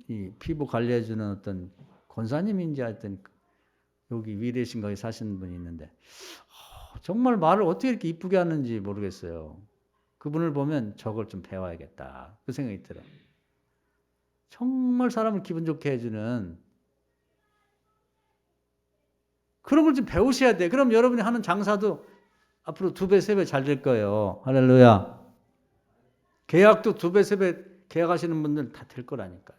이 피부 관리해주는 어떤 권사님인지 하여튼 여기 위례신가에 사시는 분이 있는데 정말 말을 어떻게 이렇게 이쁘게 하는지 모르겠어요. 그분을 보면 저걸 좀 배워야겠다. 그 생각이 들어요. 정말 사람을 기분 좋게 해주는 그런 걸 좀 배우셔야 돼. 그럼 여러분이 하는 장사도 앞으로 2배, 3배 잘 될 거예요. 할렐루야. 계약도 2배, 3배 계약하시는 분들 다 될 거라니까요.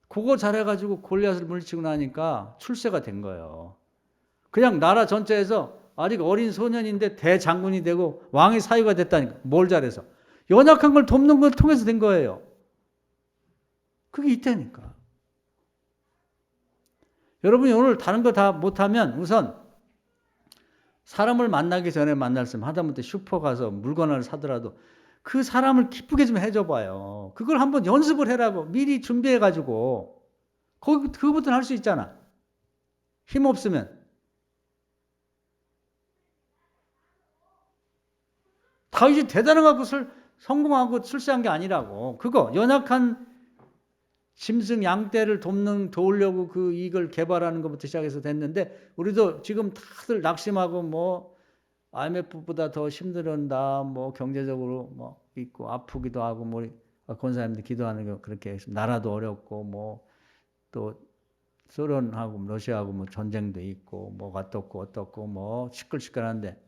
그거 잘해가지고 골리앗을 물리치고 나니까 출세가 된 거예요. 그냥 나라 전체에서 아직 어린 소년인데 대장군이 되고 왕의 사위가 됐다니까. 뭘 잘해서. 연약한 걸 돕는 걸 통해서 된 거예요. 그게 있다니까. 여러분이 오늘 다른 거 다 못하면 우선 사람을 만나기 전에 만났으면 하다못해 슈퍼 가서 물건을 사더라도 그 사람을 기쁘게 좀 해줘 봐요. 그걸 한번 연습을 해라고 미리 준비해가지고 그거부터는 할 수 있잖아. 힘 없으면. 다윗이 대단한 거 성공하고 출세한 게 아니라고. 그거 연약한 짐승 양떼를 도우려고 이걸 개발하는 것부터 시작해서 됐는데 우리도 지금 다들 낙심하고 뭐 IMF보다 더 힘들었다 뭐 경제적으로 뭐 있고 아프기도 하고 뭐 권사님들 기도하는 거 그렇게 나라도 어렵고 뭐 또 소련하고 러시아하고 뭐 전쟁도 있고 뭐가 어떻고 뭐 시끌시끌한데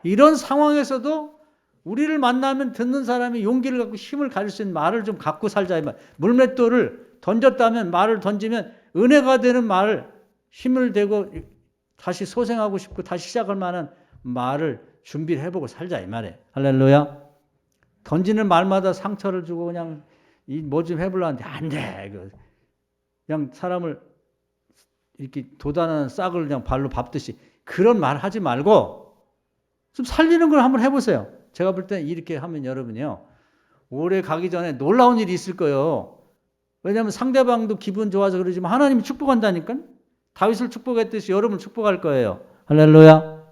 이런 상황에서도 우리를 만나면 듣는 사람이 용기를 갖고 힘을 가질 수 있는 말을 좀 갖고 살자 이 말. 물맷돌을 던졌다면 말을 던지면 은혜가 되는 말을 힘을 대고 다시 소생하고 싶고 다시 시작할 만한 말을 준비를 해보고 살자 이 말이에요. 할렐루야. 던지는 말마다 상처를 주고 그냥 뭐 좀 해보려는데 안 돼. 그냥 사람을 이렇게 도단하는 싹을 그냥 발로 밟듯이 그런 말 하지 말고 좀 살리는 걸 한번 해보세요. 제가 볼 때 이렇게 하면 여러분이요. 오래 가기 전에 놀라운 일이 있을 거예요. 왜냐하면 상대방도 기분 좋아서 그러지만 하나님이 축복한다니까. 다윗을 축복했듯이 여러분을 축복할 거예요. 할렐루야.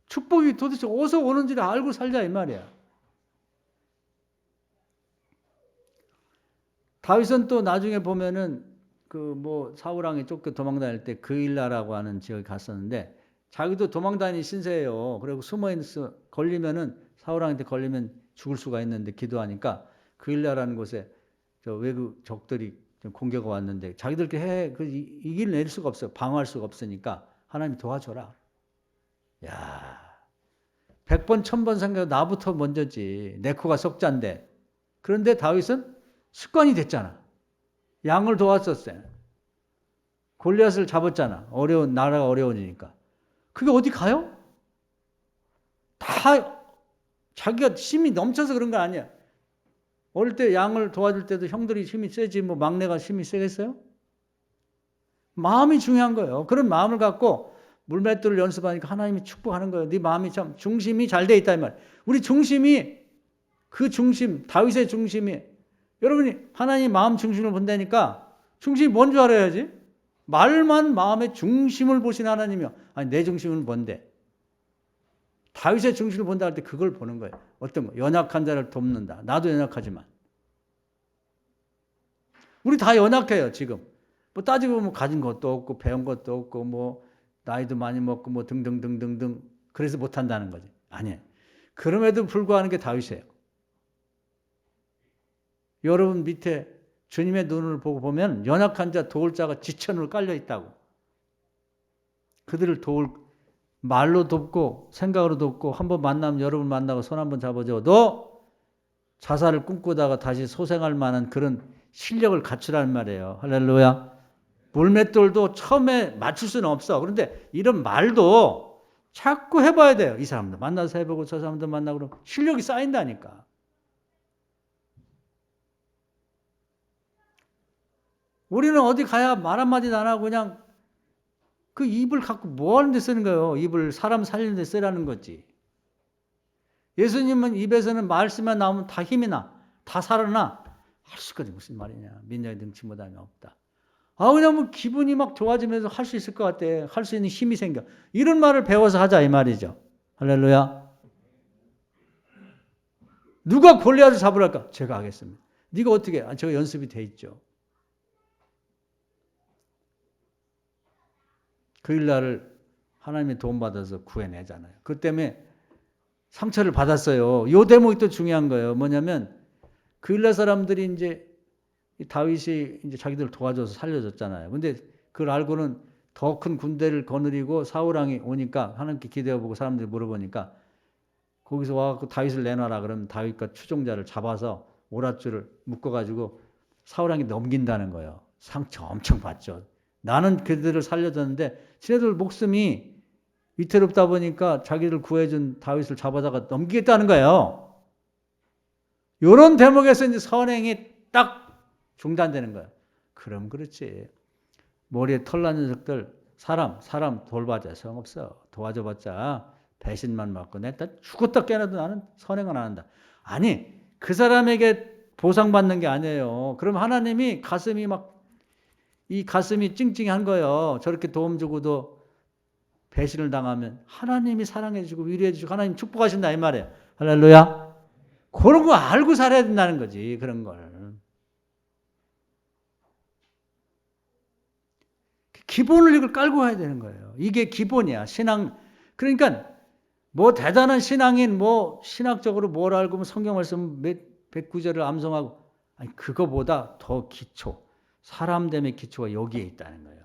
축복이 도대체 어디서 오는지를 알고 살자 이 말이야. 다윗은 또 나중에 보면은 그 뭐 사울왕이 쫓겨 도망다닐 때 그일라라고 하는 지역에 갔었는데 자기도 도망다니는 신세예요. 그리고 숨어있어 걸리면은 사울왕한테 걸리면 죽을 수가 있는데 기도하니까 그일라라는 곳에 저 외국 적들이 공격가 왔는데 자기들끼리 이길 낼 수가 없어요. 방어할 수가 없으니까 하나님이 도와줘라. 야, 100번 1000번 생각해도 나부터 먼저지. 내 코가 속잔데. 그런데 다윗은 습관이 됐잖아. 양을 도왔었어요. 골리앗을 잡았잖아. 나라가 어려워지니까. 그게 어디 가요? 다 자기가 힘이 넘쳐서 그런 거 아니야. 어릴 때 양을 도와줄 때도 형들이 힘이 세지 뭐 막내가 힘이 세겠어요? 마음이 중요한 거예요. 그런 마음을 갖고 물맷돌을 연습하니까 하나님이 축복하는 거예요. 네 마음이 참 중심이 잘 돼 있다 이 말. 우리 중심이 그 중심, 다윗의 중심이 여러분이 하나님 마음 중심을 본다니까 중심이 뭔 줄 알아야지. 말만 마음의 중심을 보신 하나님이요. 아니 내 중심은 뭔데? 다윗의 중심을 본다 할 때 그걸 보는 거예요. 어떤 거? 연약한 자를 돕는다. 나도 연약하지만. 우리 다 연약해요 지금. 뭐 따지고 보면 가진 것도 없고 배운 것도 없고 뭐 나이도 많이 먹고 뭐 등등등등등 그래서 못한다는 거지. 아니에요. 그럼에도 불구하는 게 다윗이에요. 여러분 밑에 주님의 눈을 보고 보면 연약한 자 도울 자가 지천으로 깔려 있다고. 그들을 도울 말로 돕고 생각으로 돕고 한번 만나면 여러분 만나고 손 한번 잡아줘도 자살을 꿈꾸다가 다시 소생할 만한 그런 실력을 갖추라는 말이에요. 할렐루야. 물맷돌도 처음에 맞출 수는 없어. 그런데 이런 말도 자꾸 해봐야 돼요. 이 사람도 만나서 해보고 저 사람도 만나고 그러면 실력이 쌓인다니까. 우리는 어디 가야 말 한마디도 안 하고 그냥 그 입을 갖고 뭐 하는 데 쓰는 거예요? 입을 사람 살리는 데 쓰라는 거지. 예수님은 입에서는 말씀만 나오면 다 힘이 나. 다 살아나. 할 수 있거든. 무슨 말이냐. 민정의 능치보다는 없다. 그냥 뭐 기분이 막 좋아지면서 할 수 있을 것 같아. 할 수 있는 힘이 생겨. 이런 말을 배워서 하자 이 말이죠. 할렐루야. 누가 골리앗을 잡으랄까? 제가 하겠습니다. 네가 어떻게 해? 제가 연습이 돼 있죠. 그일라를 하나님의 도움받아서 구해내잖아요. 그 때문에 상처를 받았어요. 요 대목이 또 중요한 거예요. 뭐냐면 그일라 사람들이 이제 다윗이 이제 자기들 도와줘서 살려줬잖아요. 근데 그걸 알고는 더 큰 군대를 거느리고 사울왕이 오니까 하나님께 기대어보고 사람들이 물어보니까 거기서 와서 다윗을 내놔라 그러면 다윗과 추종자를 잡아서 오랏줄을 묶어가지고 사울왕이 넘긴다는 거예요. 상처 엄청 받죠. 나는 그들을 살려줬는데 지네들 목숨이 위태롭다 보니까 자기를 구해준 다윗을 잡아다가 넘기겠다는 거예요. 이런 대목에서 이제 선행이 딱 중단되는 거예요. 그럼 그렇지. 머리에 털난 녀석들 사람 돌봐자 소용없어. 도와줘봤자 배신만 받고 내가 죽었다 깨어나도 나는 선행은 안 한다. 아니 그 사람에게 보상받는 게 아니에요. 그럼 하나님이 이 가슴이 찡찡한 거예요. 저렇게 도움 주고도 배신을 당하면 하나님이 사랑해 주고 위로해 주고 하나님 축복하신다 이 말이에요. 할렐루야. 그런 거 알고 살아야 된다는 거지. 그런 걸. 기본을 이걸 깔고 와야 되는 거예요. 이게 기본이야. 신앙. 그러니까 뭐 대단한 신앙인 뭐 신학적으로 뭘 알고 뭐 성경 말씀 몇 구절을 암송하고 아니 그거보다 더 기초. 사람됨의 기초가 여기에 있다는 거예요.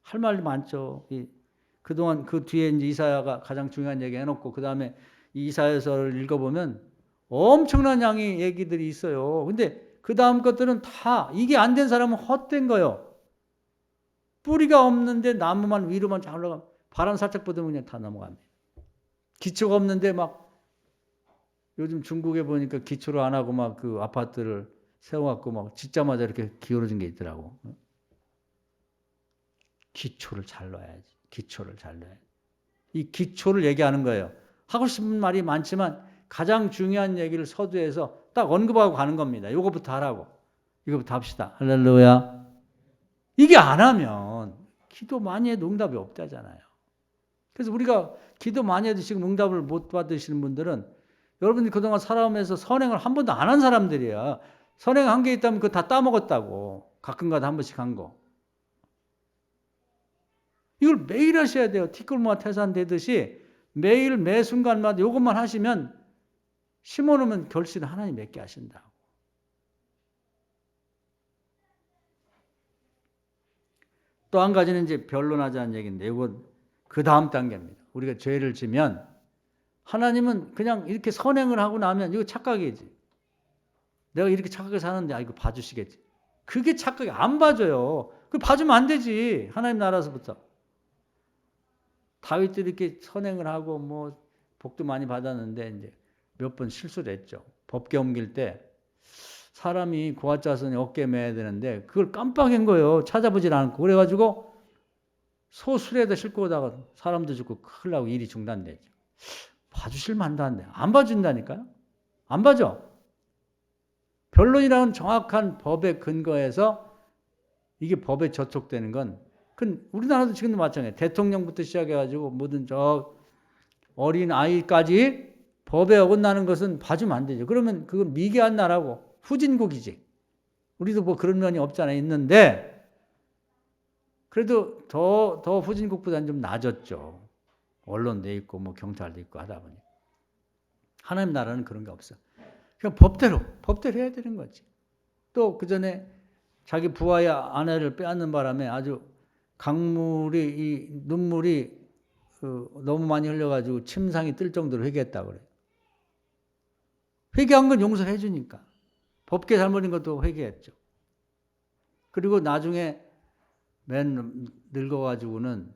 할 말이 많죠. 그동안 그 뒤에 이제 이사야가 가장 중요한 얘기 해놓고 그 다음에 이사야서를 읽어보면 엄청난 양의 얘기들이 있어요. 근데 그 다음 것들은 다 이게 안 된 사람은 헛된 거예요. 뿌리가 없는데 나무만 위로만 잘 올라가 바람 살짝 불면 그냥 다 넘어갑니다. 기초가 없는데 막 요즘 중국에 보니까 기초를 안 하고 막 그 아파트를 세워갖고 막 짓자마자 이렇게 기울어진 게 있더라고. 기초를 잘 넣어야지. 기초를 잘 넣어야지. 이 기초를 얘기하는 거예요. 하고 싶은 말이 많지만 가장 중요한 얘기를 서두에서 딱 언급하고 가는 겁니다. 이거부터 하라고. 이거부터 합시다. 할렐루야. 이게 안 하면 기도 많이 해도 응답이 없다잖아요. 그래서 우리가 기도 많이 해도 지금 응답을 못 받으시는 분들은 여러분들이 그동안 살아오면서 선행을 한 번도 안 한 사람들이야. 선행 한 게 있다면 그거 다 따먹었다고. 가끔가다 한 번씩 한 거. 이걸 매일 하셔야 돼요. 티끌모아 태산되듯이 매일 매 순간마다 이것만 하시면 심어놓으면 결실을 하나님 맺게 하신다고. 또 한 가지는 이제 변론하자는 얘기인데 이건 그 다음 단계입니다. 우리가 죄를 지면 하나님은 그냥 이렇게 선행을 하고 나면 이거 착각이지. 내가 이렇게 착하게 사는데 이거 봐주시겠지. 그게 착각이 안 봐줘요. 그 봐주면 안 되지. 하나님 나라서부터. 다윗도 이렇게 선행을 하고 뭐 복도 많이 받았는데 이제 몇 번 실수를 했죠. 법궤 옮길 때 사람이 고아자손이 어깨에 매야 되는데 그걸 깜빡인 거예요. 찾아보질 않고. 그래가지고 소 수레에다 싣고 오다가 사람도 죽고 큰일 나고 일이 중단되죠. 봐주실 만도 한데 안 봐준다니까요. 안 봐줘. 변론이라는 정확한 법의 근거에서 이게 법에 저촉되는 건 우리나라도 지금도 마찬가지예요. 대통령부터 시작해가지고 모든 저 어린 아이까지 법에 어긋나는 것은 봐주면 안 되죠. 그러면 그건 미개한 나라고 후진국이지. 우리도 뭐 그런 면이 없잖아요. 있는데 그래도 더 후진국보다는 좀 낮았죠. 언론도 있고 뭐 경찰도 있고 하다 보니 하나님 나라는 그런 게 없어. 그냥 법대로 해야 되는 거지. 또 그 전에 자기 부하의 아내를 빼앗는 바람에 아주 강물이 눈물이 너무 많이 흘려가지고 침상이 뜰 정도로 회개했다고 그래요. 회개한 건 용서를 해주니까. 법계 잘못인 것도 회개했죠. 그리고 나중에 맨 늙어가지고는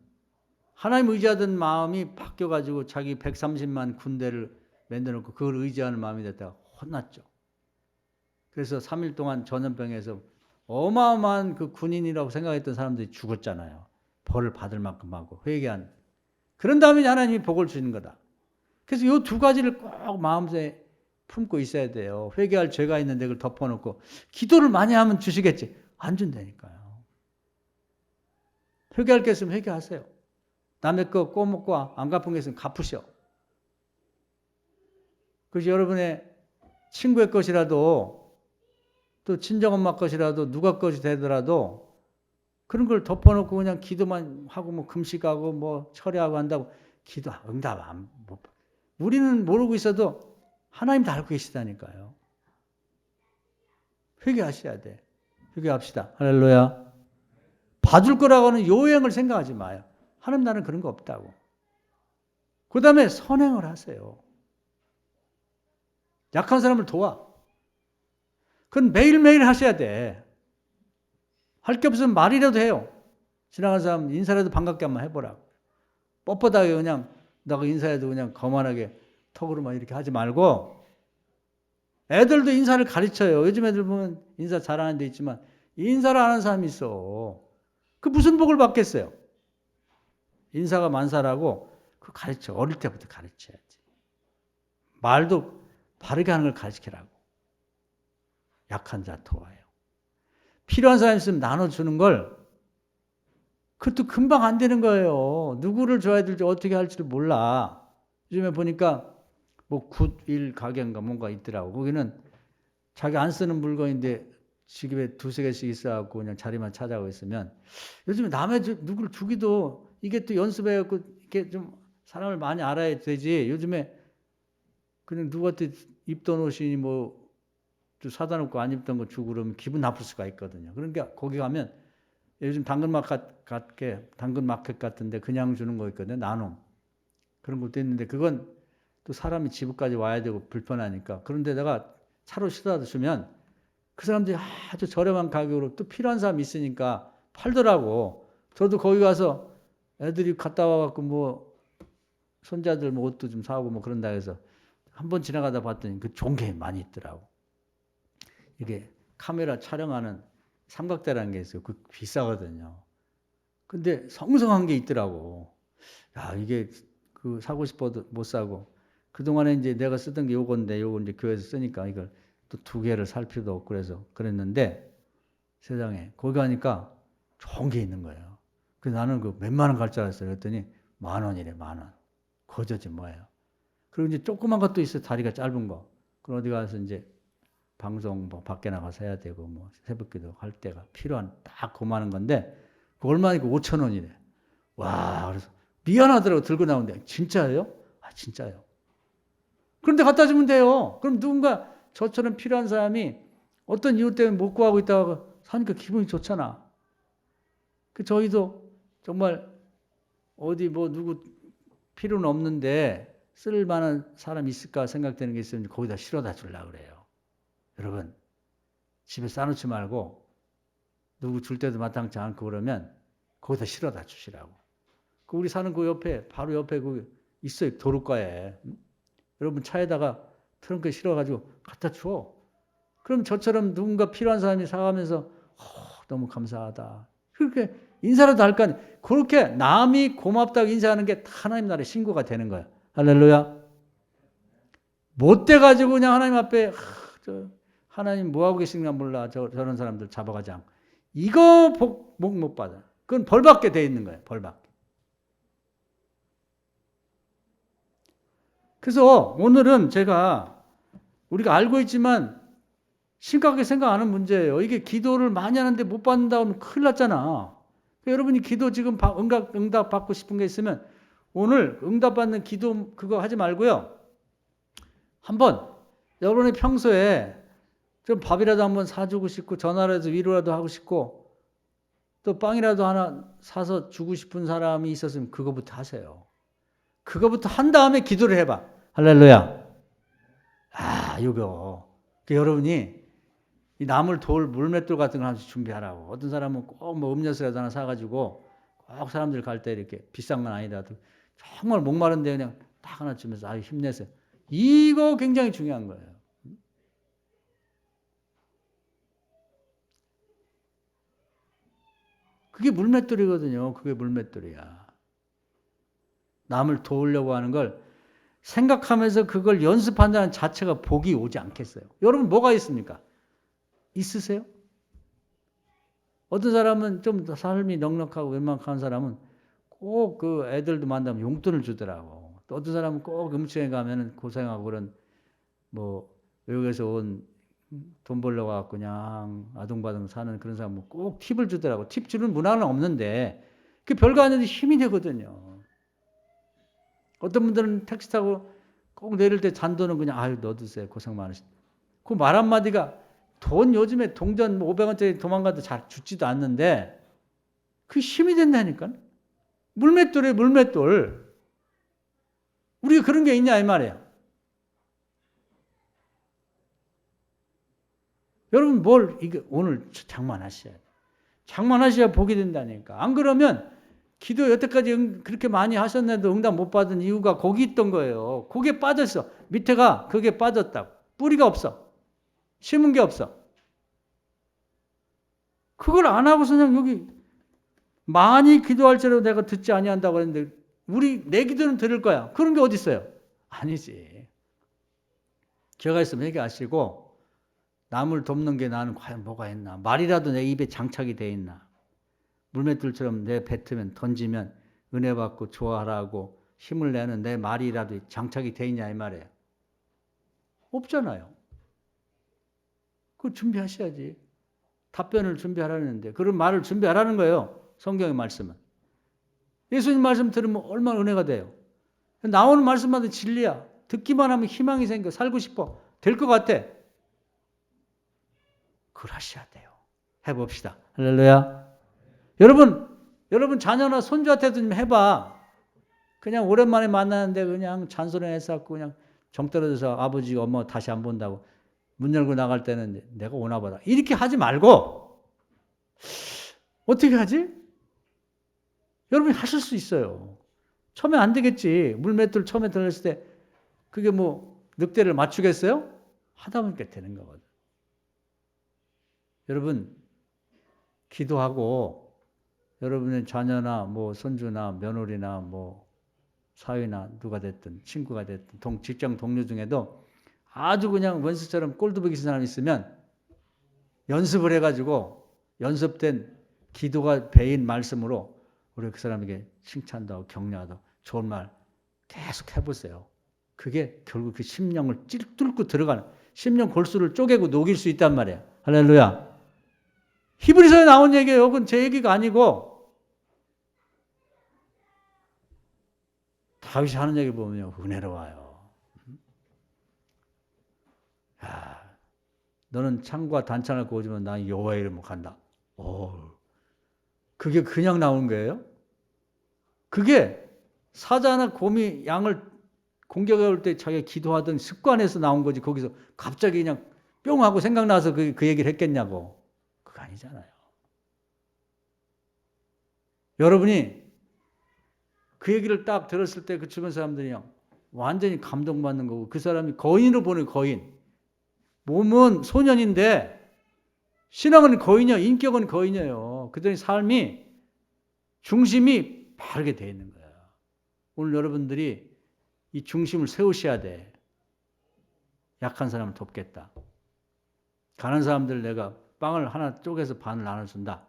하나님 의지하던 마음이 바뀌어가지고 자기 130만 군대를 만들어놓고 그걸 의지하는 마음이 됐다가 혼났죠. 그래서 3일 동안 전염병에서 어마어마한 그 군인이라고 생각했던 사람들이 죽었잖아요. 벌을 받을 만큼 하고 회개한. 그런 다음에 하나님이 복을 주는 거다. 그래서 이 두 가지를 꼭 마음에 품고 있어야 돼요. 회개할 죄가 있는데 그걸 덮어놓고 기도를 많이 하면 주시겠지. 안 준다니까요. 회개할 게 있으면 회개하세요. 남의 거 꼬먹고 안 갚은 게 있으면 갚으셔. 그래서 여러분의 친구의 것이라도 또 친정엄마 것이라도 누가 것이 되더라도 그런 걸 덮어놓고 그냥 기도만 하고 뭐 금식하고 뭐 철회하고 한다고 기도 응답 안 못. 우리는 모르고 있어도 하나님 다 알고 계시다니까요. 회개하셔야 돼. 회개합시다. 할렐루야. 봐줄 거라고는 요행을 생각하지 마요. 하나님 나라는 그런 거 없다고. 그 다음에 선행을 하세요. 약한 사람을 도와. 그건 매일매일 하셔야 돼. 할 게 없으면 말이라도 해요. 지나가는 사람 인사라도 반갑게 한번 해보라고. 뻣뻣하게 그냥 나가 인사해도 그냥 거만하게 턱으로만 이렇게 하지 말고 애들도 인사를 가르쳐요. 요즘 애들 보면 인사 잘하는 데 있지만 인사를 안 하는 사람이 있어. 그 무슨 복을 받겠어요? 인사가 만사라고 그 가르쳐. 어릴 때부터 가르쳐야지. 말도 바르게 하는 걸 가르치라고. 약한 자 도와요. 필요한 사람 있으면 나눠주는 걸 그것도 금방 안 되는 거예요. 누구를 줘야 될지 어떻게 할지를 몰라. 요즘에 보니까 뭐 굿일 가게인가 뭔가 있더라고. 거기는 자기 안 쓰는 물건인데 집에 두세 개씩 있어갖고 그냥 자리만 찾아오고 있으면 요즘에 남의 누구를 주기도 이게 또 연습해갖고 이렇게 좀 사람을 많이 알아야 되지. 요즘에 그냥 누구한테 입던 옷이니 뭐 사다 놓고 안 입던 거 주고 그러면 기분 나쁠 수가 있거든요. 그러니까 거기 가면 요즘 당근마켓 같은데 그냥 주는 거 있거든요. 나눔. 그런 것도 있는데 그건 또 사람이 집까지 와야 되고 불편하니까 그런 데다가 차로 시사다 주면 그 사람들이 아주 저렴한 가격으로 또 필요한 사람이 있으니까 팔더라고. 저도 거기 가서 애들이 갔다 와갖고 뭐 손자들 뭐 옷도 좀 사오고 뭐 그런다 해서 한번 지나가다 봤더니 그 좋은 게 많이 있더라고. 이게 카메라 촬영하는 삼각대라는 게 있어요. 그 비싸거든요. 근데 성성한 게 있더라고. 야, 이게 그 사고 싶어도 못 사고. 그동안에 이제 내가 쓰던 게 요건데 요거 이제 교회에서 쓰니까 이걸 또 2개를 살 필요도 없고 그래서 그랬는데 세상에 거기 가니까 좋은 게 있는 거예요. 그래서 나는 그 몇만 원 갈 줄 알았어요. 그랬더니 10,000원이래, 10,000원. 거저지 뭐예요. 그리고 이제 조그만 것도 있어요. 다리가 짧은 거. 그럼 어디 가서 이제 방송 뭐 밖에 나가서 해야 되고 뭐 새벽기도 할 때가 필요한 딱 그만한 건데 그 얼마니까 5,000원이래. 와, 그래서 미안하더라고 들고 나오는데 진짜예요? 아, 진짜요. 그런데 갖다 주면 돼요. 그럼 누군가 저처럼 필요한 사람이 어떤 이유 때문에 못 구하고 있다가 사니까 기분이 좋잖아. 그 저희도 정말 어디 뭐 누구 필요는 없는데 쓸 만한 사람 있을까 생각되는 게 있으면 거기다 실어다 주려고 그래요. 여러분, 집에 싸놓지 말고 누구 줄 때도 마땅치 않고 그러면 거기다 실어다 주시라고. 그 우리 사는 그 옆에, 바로 옆에 그 있어요. 도로가에. 여러분 차에다가 트렁크에 실어가지고 갖다 줘. 그럼 저처럼 누군가 필요한 사람이 사가면서 너무 감사하다. 그렇게 인사라도 할거 아니에요. 그렇게 남이 고맙다고 인사하는 게 하나님 나라의 신고가 되는 거야. 할렐루야. 못 돼가지고 그냥 하나님 앞에 하나님 뭐하고 계신가 몰라. 저런 사람들 잡아가지 않고. 이거 복 못 받아. 그건 벌받게 돼 있는 거예요. 벌받게. 그래서 오늘은 제가 우리가 알고 있지만 심각하게 생각하는 문제예요. 이게 기도를 많이 하는데 못 받는다 하면 큰일 났잖아. 그러니까 여러분이 기도 지금 응답 받고 싶은 게 있으면 오늘 응답 받는 기도 그거 하지 말고요. 한번 여러분이 평소에 좀 밥이라도 한번 사주고 싶고 전화라도 위로라도 하고 싶고 또 빵이라도 하나 사서 주고 싶은 사람이 있었으면 그거부터 하세요. 그거부터 한 다음에 기도를 해봐. 할렐루야. 아, 이거. 여러분이 이 나물 돌 물맷돌 같은 거 하나씩 준비하라고. 어떤 사람은 꼭 뭐 음료수라도 하나 사가지고 꼭 사람들 갈 때 이렇게 비싼 건 아니라도 정말 목마른데 그냥 딱 하나 주면서 아유 힘내세요. 이거 굉장히 중요한 거예요. 그게 물맷돌이거든요. 그게 물맷돌이야. 남을 도우려고 하는 걸 생각하면서 그걸 연습한다는 자체가 복이 오지 않겠어요. 여러분 뭐가 있습니까? 있으세요? 어떤 사람은 좀 삶이 넉넉하고 웬만한 사람은 꼭 그 애들도 만나면 용돈을 주더라고. 또 어떤 사람은 꼭 음식에 가면은 고생하고 그런 뭐 외국에서 온 돈 벌려고 갖고 그냥 아둥바둥 사는 그런 사람은 꼭 팁을 주더라고. 팁 주는 문화는 없는데 그 별거 아닌데 힘이 되거든요. 어떤 분들은 택시 타고 꼭 내릴 때 잔돈은 그냥 아유 넣어두세요. 고생 많으시다. 그 말 한마디가 돈 요즘에 동전 500원짜리 도망가도 잘 죽지도 않는데 그 힘이 된다니까. 물맷돌이에요. 물맷돌. 우리가 그런 게 있냐 이 말이에요. 여러분 이게 오늘 장만하셔야 돼요. 장만하셔야 복이 된다니까. 안 그러면 기도 여태까지 그렇게 많이 하셨는데도 응답 못 받은 이유가 거기 있던 거예요. 거기에 빠졌어. 밑에가 그게 빠졌다고. 뿌리가 없어. 심은 게 없어. 그걸 안 하고서 그냥 여기 많이 기도할지라도 내가 듣지 아니한다고 했는데 내 기도는 들을 거야. 그런 게 어디 있어요? 아니지. 기회가 있으면 회개하시고 남을 돕는 게 나는 과연 뭐가 있나. 말이라도 내 입에 장착이 돼 있나. 물맷돌처럼 내 뱉으면 던지면 은혜 받고 좋아하라고 힘을 내는 내 말이라도 장착이 돼 있냐 이 말이에요. 없잖아요. 그거 준비하셔야지. 답변을 준비하라는데 그런 말을 준비하라는 거예요. 성경의 말씀은. 예수님 말씀 들으면 얼마나 은혜가 돼요. 나오는 말씀마다 진리야. 듣기만 하면 희망이 생겨. 살고 싶어. 될 것 같아. 그걸 하셔야 돼요. 해봅시다. 할렐루야. 여러분 자녀나 손주한테도 좀 해봐. 그냥 오랜만에 만나는데 그냥 잔소리해서 그냥 정 떨어져서 아버지, 엄마 다시 안 본다고 문 열고 나갈 때는 내가 오나 보다. 이렇게 하지 말고 어떻게 하지? 여러분이 하실 수 있어요. 처음에 안 되겠지. 물맷돌 처음에 들었을 때 그게 뭐 늑대를 맞추겠어요? 하다 보니까 되는 거거든. 여러분 기도하고 여러분의 자녀나 뭐 손주나 며느리나 뭐 사위나 누가 됐든 친구가 됐든 직장 동료 중에도 아주 그냥 원수처럼 꼴뚜벅이 쓴 사람이 있으면 연습을 해가지고 연습된 기도가 배인 말씀으로 우리 그 사람에게 칭찬도 하고 격려도 하고 좋은 말 계속 해보세요. 그게 결국 그 심령을 뚫고 들어가는 심령 골수를 쪼개고 녹일 수 있단 말이에요. 할렐루야. 히브리서에 나온 얘기예요. 그건 제 얘기가 아니고 다윗이 하는 얘기 보면요. 은혜로워요. 야, 너는 창과 단창을 구워주면 난 여호와의 이름으로 간다. 오, 그게 그냥 나온 거예요? 그게 사자나 곰이 양을 공격해 올 때 자기가 기도하던 습관에서 나온 거지. 거기서 갑자기 그냥 뿅 하고 생각나서 그 얘기를 했겠냐고. 그거 아니잖아요. 여러분이 그 얘기를 딱 들었을 때 그 주변 사람들이 완전히 감동받는 거고 그 사람이 거인으로 보는 거인. 몸은 소년인데 신앙은 거인이야. 인격은 거인이에요. 그들의 삶이 중심이 바르게 되어 있는 거예요. 오늘 여러분들이 이 중심을 세우셔야 돼. 약한 사람을 돕겠다. 가난한 사람들 내가 빵을 하나 쪼개서 반을 나눠준다.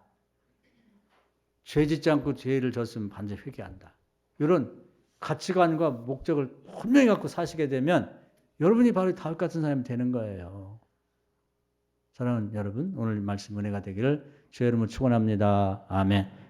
죄 짓지 않고 죄를 졌으면 반드시 회개한다. 이런 가치관과 목적을 분명히 갖고 사시게 되면 여러분이 바로 다윗 같은 사람이 되는 거예요. 사랑하는 여러분, 오늘 말씀 은혜가 되기를 주의 이름으로 축원합니다. 아멘.